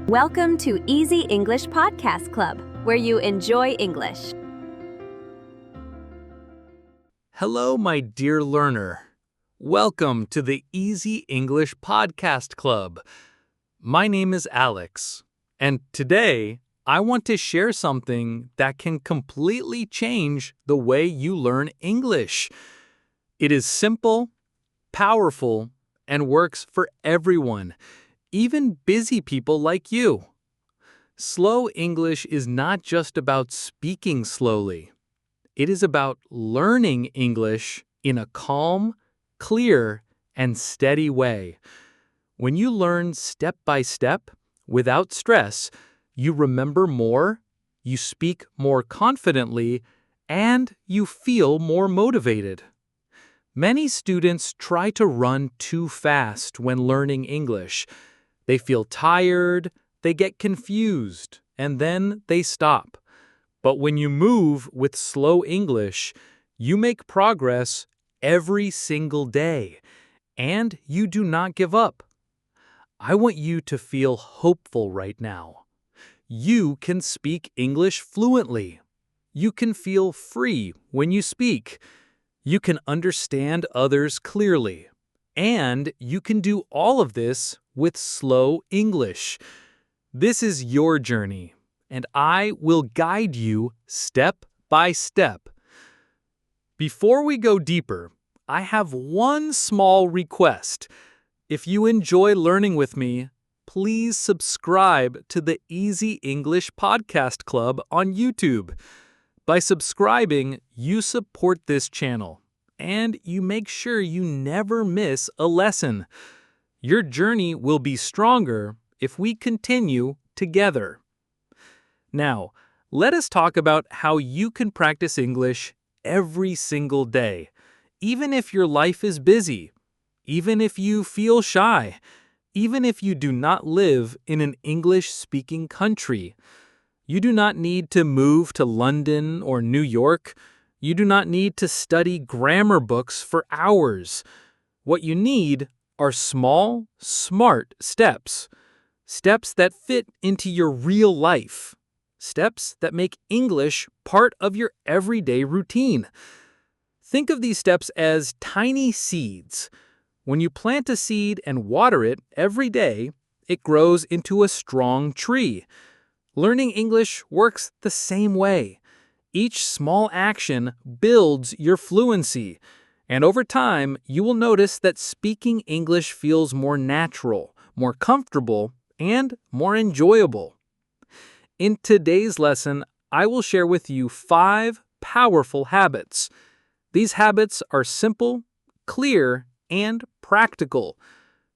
Welcome to Easy English Podcast Club, where you enjoy English. Hello, my dear learner. Welcome to the Easy English Podcast Club. My name is Alex, and today I want to share something that can completely change the way you learn English. It is simple, powerful, and works for everyone, even busy people like you. Slow English is not just about speaking slowly. It is about learning English in a calm, clear, and steady way. When you learn step by step, without stress, you remember more, you speak more confidently, and you feel more motivated. Many students try to run too fast when learning English. They feel tired, they get confused, and then they stop. But when you move with slow English, you make progress every single day, and you do not give up. I want you to feel hopeful right now. You can speak English fluently. You can feel free when you speak. You can understand others clearly. And you can do all of this with slow English. This is your journey, and I will guide you step by step. Before we go deeper, I have one small request. If you enjoy learning with me, please subscribe to the Easy English Podcast Club on YouTube. By subscribing, you support this channel, and you make sure you never miss a lesson. Your journey will be stronger if we continue together. Now, let us talk about how you can practice English every single day, even if your life is busy, even if you feel shy, even if you do not live in an English-speaking country. You do not need to move to London or New York. You do not need to study grammar books for hours. What you need are small, smart steps. Steps that fit into your real life. Steps that make English part of your everyday routine. Think of these steps as tiny seeds. When you plant a seed and water it every day, it grows into a strong tree. Learning English works the same way. Each small action builds your fluency, and over time, you will notice that speaking English feels more natural, more comfortable, and more enjoyable. In today's lesson, I will share with you 5 powerful habits. These habits are simple, clear, and practical.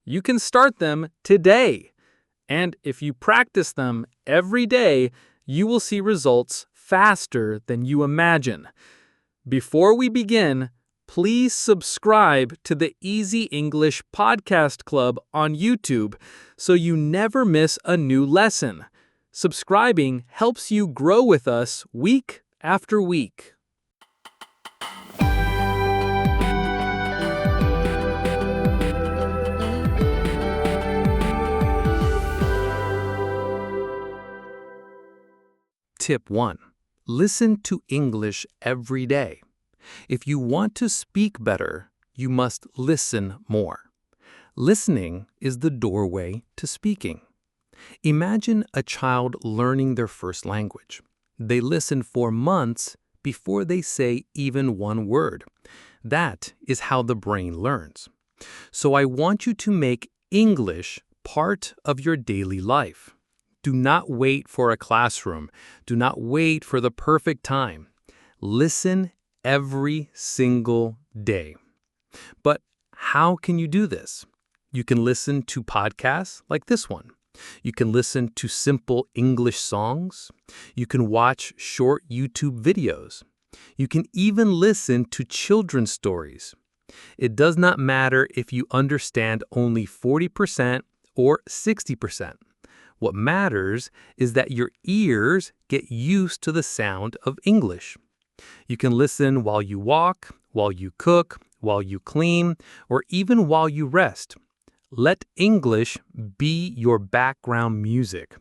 You can start them today. And if you practice them every day, you will see results faster than you imagine. Before we begin, please subscribe to the Easy English Podcast Club on YouTube so you never miss a new lesson. Subscribing helps you grow with us week after week. Tip 1. Listen to English every day. If you want to speak better, you must listen more. Listening is the doorway to speaking. Imagine a child learning their first language. They listen for months before they say even one word. That is how the brain learns. So I want you to make English part of your daily life. Do not wait for a classroom. Do not wait for the perfect time. Listen every single day. But how can you do this? You can listen to podcasts like this one. You can listen to simple English songs. You can watch short YouTube videos. You can even listen to children's stories. It does not matter if you understand only 40% or 60%. What matters is that your ears get used to the sound of English. You can listen while you walk, while you cook, while you clean, or even while you rest. Let English be your background music.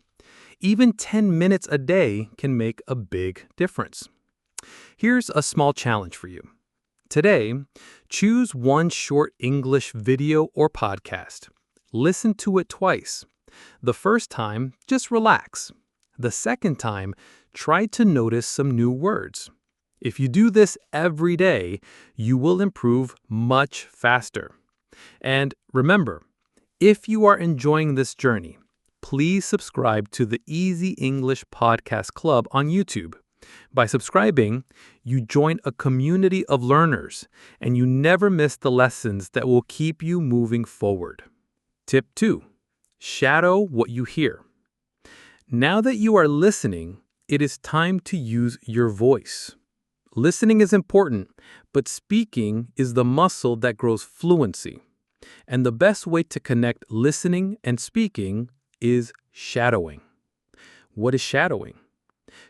Even 10 minutes a day can make a big difference. Here's a small challenge for you. Today, choose one short English video or podcast. Listen to it twice. The first time, just relax. The second time, try to notice some new words. If you do this every day, you will improve much faster. And remember, if you are enjoying this journey, please subscribe to the Easy English Podcast Club on YouTube. By subscribing, you join a community of learners, and you never miss the lessons that will keep you moving forward. Tip 2. Shadow what you hear. Now that you are listening, it is time to use your voice. Listening is important, but speaking is the muscle that grows fluency. And the best way to connect listening and speaking is shadowing. What is shadowing?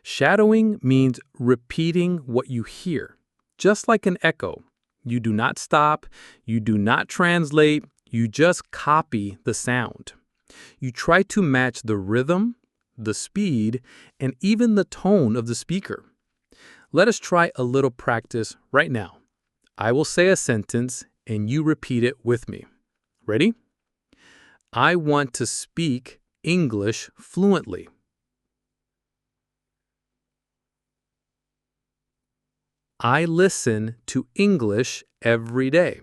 Shadowing means repeating what you hear, just like an echo. You do not stop, you do not translate, you just copy the sound. You try to match the rhythm, the speed, and even the tone of the speaker. Let us try a little practice right now. I will say a sentence and you repeat it with me. Ready? I want to speak English fluently. I listen to English every day.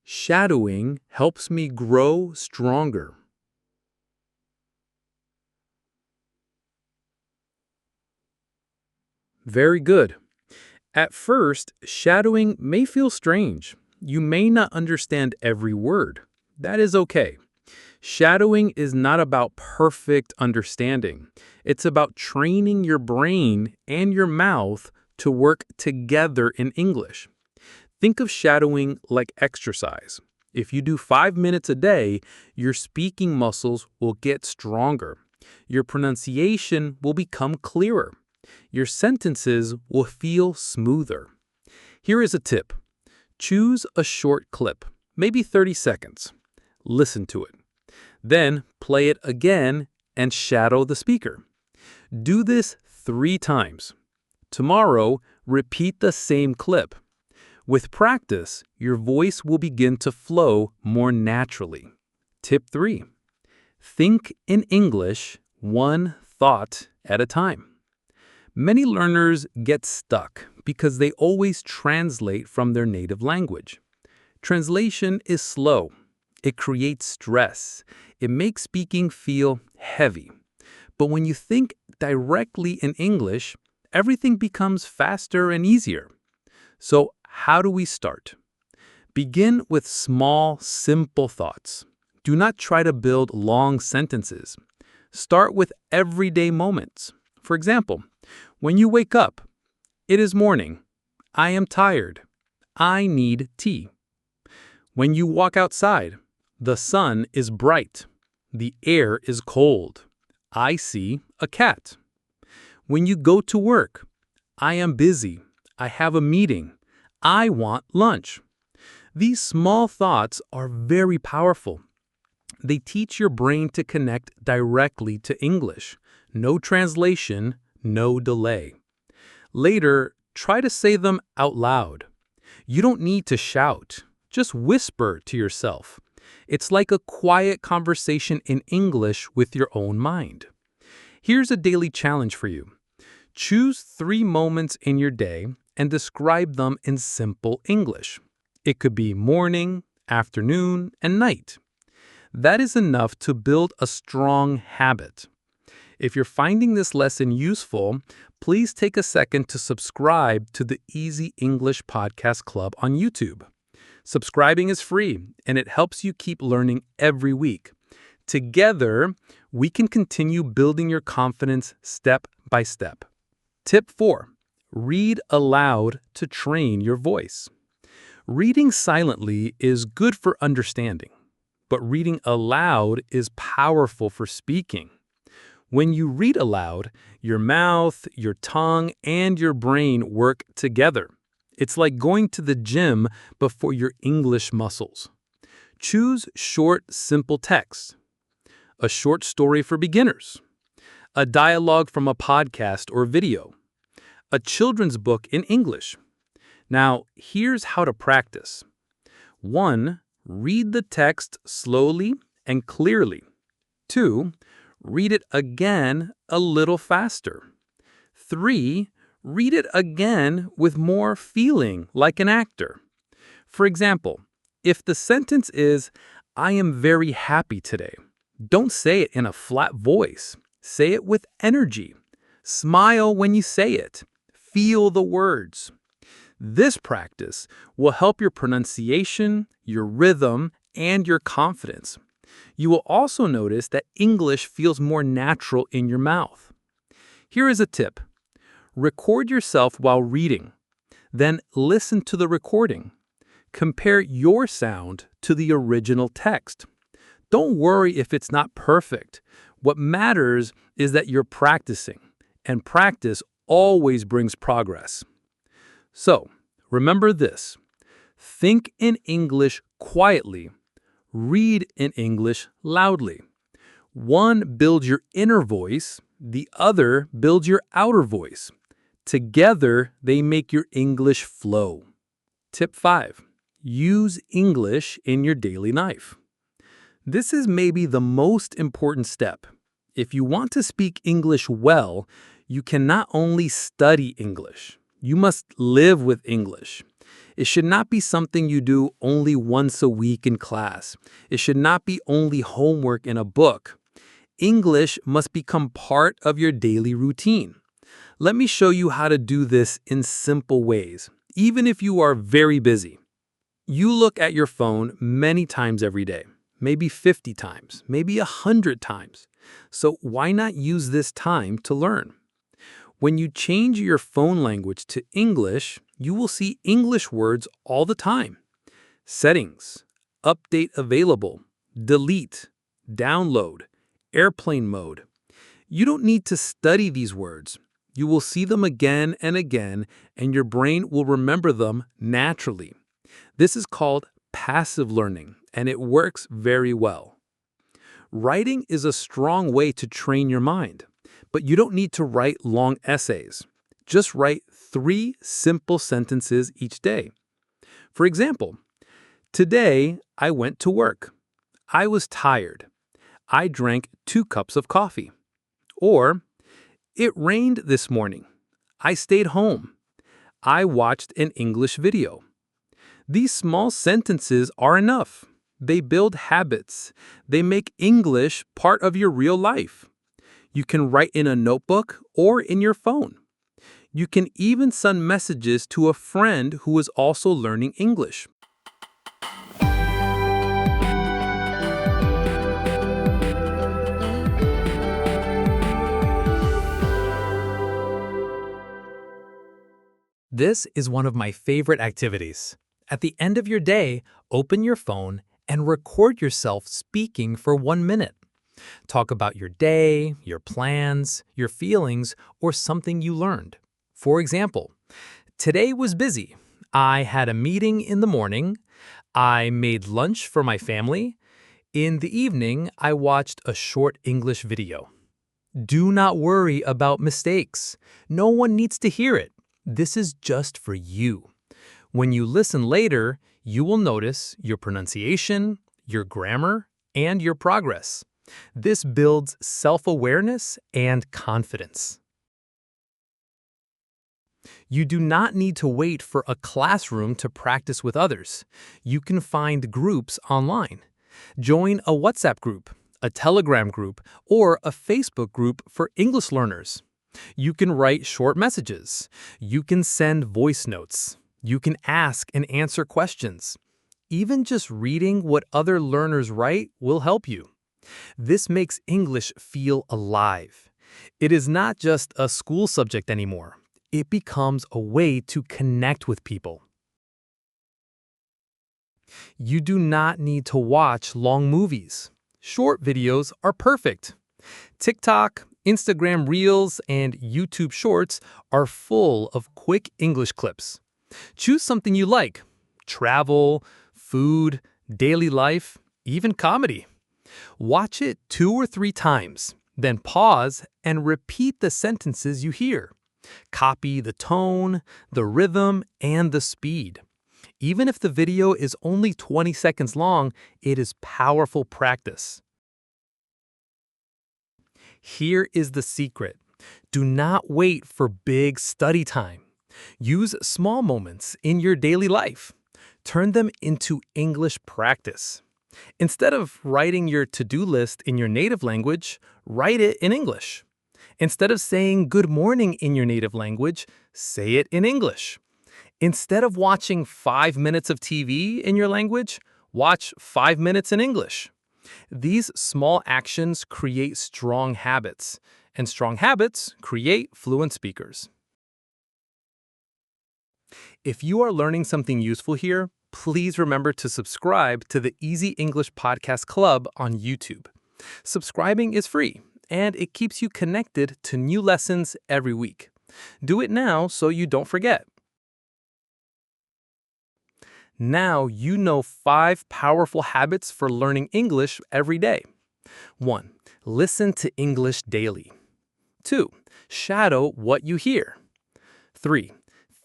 Shadowing helps me grow stronger. Very good. At first, shadowing may feel strange. You may not understand every word. That is okay. Shadowing is not about perfect understanding. It's about training your brain and your mouth to work together in English. Think of shadowing like exercise. If you do 5 minutes a day, your speaking muscles will get stronger. Your pronunciation will become clearer. Your sentences will feel smoother. Here is a tip. Choose a short clip, maybe 30 seconds. Listen to it. Then play it again and shadow the speaker. Do this 3 times. Tomorrow, repeat the same clip. With practice, your voice will begin to flow more naturally. Tip 3. Think in English one thought at a time. Many learners get stuck because they always translate from their native language. Translation is slow. It creates stress. It makes speaking feel heavy. But when you think directly in English, everything becomes faster and easier. So, how do we start? Begin with small, simple thoughts. Do not try to build long sentences. Start with everyday moments. For example, when you wake up, it is morning. I am tired. I need tea. When you walk outside, the sun is bright. The air is cold. I see a cat. When you go to work, I am busy. I have a meeting. I want lunch. These small thoughts are very powerful. They teach your brain to connect directly to English. No translation, no delay. Later, try to say them out loud. You don't need to shout. Just whisper to yourself. It's like a quiet conversation in English with your own mind. Here's a daily challenge for you. Choose 3 moments in your day and describe them in simple English. It could be morning, afternoon, and night. That is enough to build a strong habit. If you're finding this lesson useful, please take a second to subscribe to the Easy English Podcast Club on YouTube. Subscribing is free, and it helps you keep learning every week. Together, we can continue building your confidence step by step. Tip 4. Read aloud to train your voice. Reading silently is good for understanding, but reading aloud is powerful for speaking. When you read aloud, your mouth, your tongue, and your brain work together. It's like going to the gym but for your English muscles. Choose short, simple text. A short story for beginners. A dialogue from a podcast or video. A children's book in English. Now, here's how to practice. 1. Read the text slowly and clearly. 2. Read it again a little faster. 3. Read it again with more feeling, like an actor. For example, if the sentence is, "I am very happy today," don't say it in a flat voice. Say it with energy. Smile when you say it. Feel the words. This practice will help your pronunciation, your rhythm, and your confidence. You will also notice that English feels more natural in your mouth. Here is a tip. Record yourself while reading. Then listen to the recording. Compare your sound to the original text. Don't worry if it's not perfect. What matters is that you're practicing, and practice always brings progress. So, remember this. Think in English quietly. Read in English loudly. One builds your inner voice, the other builds your outer voice. Together, they make your English flow. Tip 5. Use English in your daily life. This is maybe the most important step. If you want to speak English well, you can not only study English, you must live with English. It should not be something you do only once a week in class. It should not be only homework in a book. English must become part of your daily routine. Let me show you how to do this in simple ways, even if you are very busy. You look at your phone many times every day, maybe 50 times, maybe 100 times. So why not use this time to learn? When you change your phone language to English, you will see English words all the time. Settings, update available, delete, download, airplane mode. You don't need to study these words. You will see them again and again, and your brain will remember them naturally. This is called passive learning, and it works very well. Writing is a strong way to train your mind, but you don't need to write long essays. Just write 3 simple sentences each day. For example, today I went to work. I was tired. I drank 2 cups of coffee. Or, it rained this morning. I stayed home. I watched an English video. These small sentences are enough. They build habits. They make English part of your real life. You can write in a notebook or in your phone. You can even send messages to a friend who is also learning English. This is one of my favorite activities. At the end of your day, open your phone and record yourself speaking for 1 minute. Talk about your day, your plans, your feelings, or something you learned. For example, today was busy. I had a meeting in the morning. I made lunch for my family. In the evening, I watched a short English video. Do not worry about mistakes. No one needs to hear it. This is just for you. When you listen later, you will notice your pronunciation, your grammar, and your progress. This builds self-awareness and confidence. You do not need to wait for a classroom to practice with others. You can find groups online. Join a WhatsApp group, a Telegram group, or a Facebook group for English learners. You can write short messages. You can send voice notes. You can ask and answer questions. Even just reading what other learners write will help you. This makes English feel alive. It is not just a school subject anymore. It becomes a way to connect with people. You do not need to watch long movies. Short videos are perfect. TikTok, Instagram Reels, and YouTube Shorts are full of quick English clips. Choose something you like: travel, food, daily life, even comedy. Watch it 2 or 3 times, then pause and repeat the sentences you hear. Copy the tone, the rhythm, and the speed. Even if the video is only 20 seconds long, it is powerful practice. Here is the secret. Do not wait for big study time. Use small moments in your daily life. Turn them into English practice. Instead of writing your to-do list in your native language, write it in English. Instead of saying good morning in your native language, say it in English. Instead of watching 5 minutes of TV in your language, watch 5 minutes in English. These small actions create strong habits, and strong habits create fluent speakers. If you are learning something useful here, please remember to subscribe to the Easy English Podcast Club on YouTube. Subscribing is free, and it keeps you connected to new lessons every week. Do it now so you don't forget. Now you know 5 powerful habits for learning English every day. 1. Listen to English daily. 2. Shadow what you hear. 3.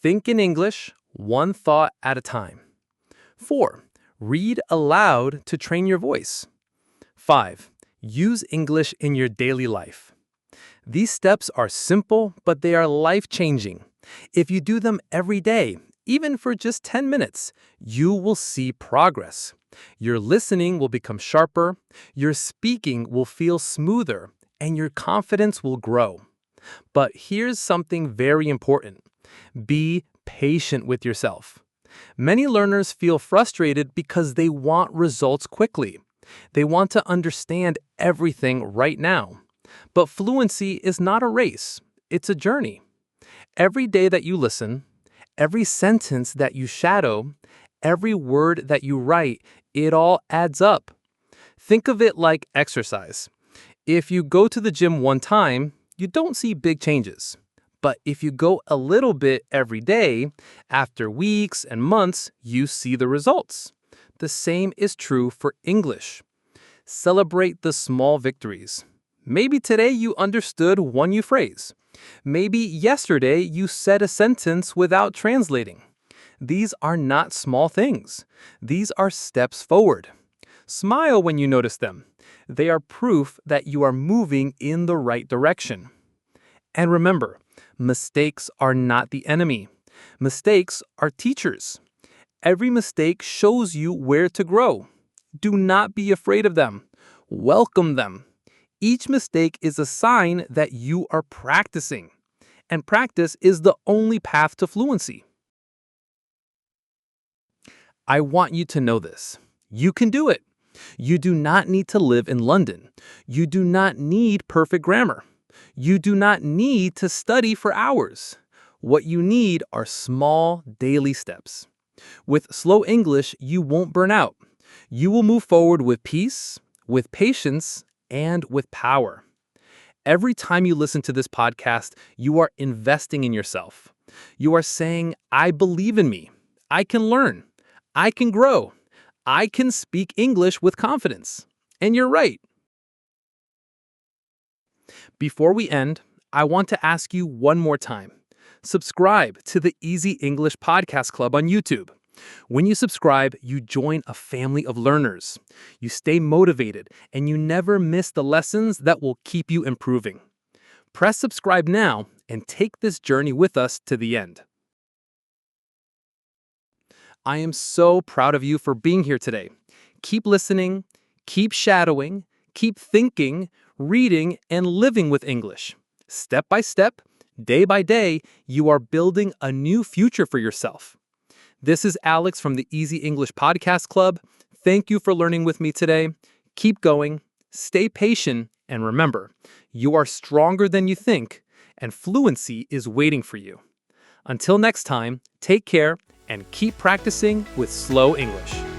Think in English, one thought at a time. 4. Read aloud to train your voice. 5. Use English in your daily life. These steps are simple, but they are life-changing. If you do them every day, even for just 10 minutes, you will see progress. Your listening will become sharper, your speaking will feel smoother, and your confidence will grow. But here's something very important. Be patient with yourself. Many learners feel frustrated because they want results quickly. They want to understand everything right now. But fluency is not a race, it's a journey. Every day that you listen, every sentence that you shadow, every word that you write, it all adds up. Think of it like exercise. If you go to the gym one time, you don't see big changes. But if you go a little bit every day, after weeks and months, you see the results. The same is true for English. Celebrate the small victories. Maybe today you understood one new phrase. Maybe yesterday you said a sentence without translating. These are not small things. These are steps forward. Smile when you notice them. They are proof that you are moving in the right direction. And remember, mistakes are not the enemy. Mistakes are teachers. Every mistake shows you where to grow. Do not be afraid of them. Welcome them. Each mistake is a sign that you are practicing. And practice is the only path to fluency. I want you to know this. You can do it. You do not need to live in London. You do not need perfect grammar. You do not need to study for hours. What you need are small daily steps. With slow English, you won't burn out. You will move forward with peace, with patience, and with power. Every time you listen to this podcast, you are investing in yourself. You are saying, I believe in me. I can learn. I can grow. I can speak English with confidence. And you're right. Before we end, I want to ask you one more time. Subscribe to the Easy English Podcast Club on YouTube. When you subscribe, you join a family of learners. You stay motivated, and you never miss the lessons that will keep you improving. Press subscribe now and take this journey with us to the end. I am so proud of you for being here today. Keep listening, keep shadowing, keep thinking, reading, and living with English. Step by step, day by day, you are building a new future for yourself. This is Alex from the Easy English Podcast Club. Thank you for learning with me today. Keep going, stay patient, and remember, you are stronger than you think, and fluency is waiting for you. Until next time, take care and keep practicing with slow English.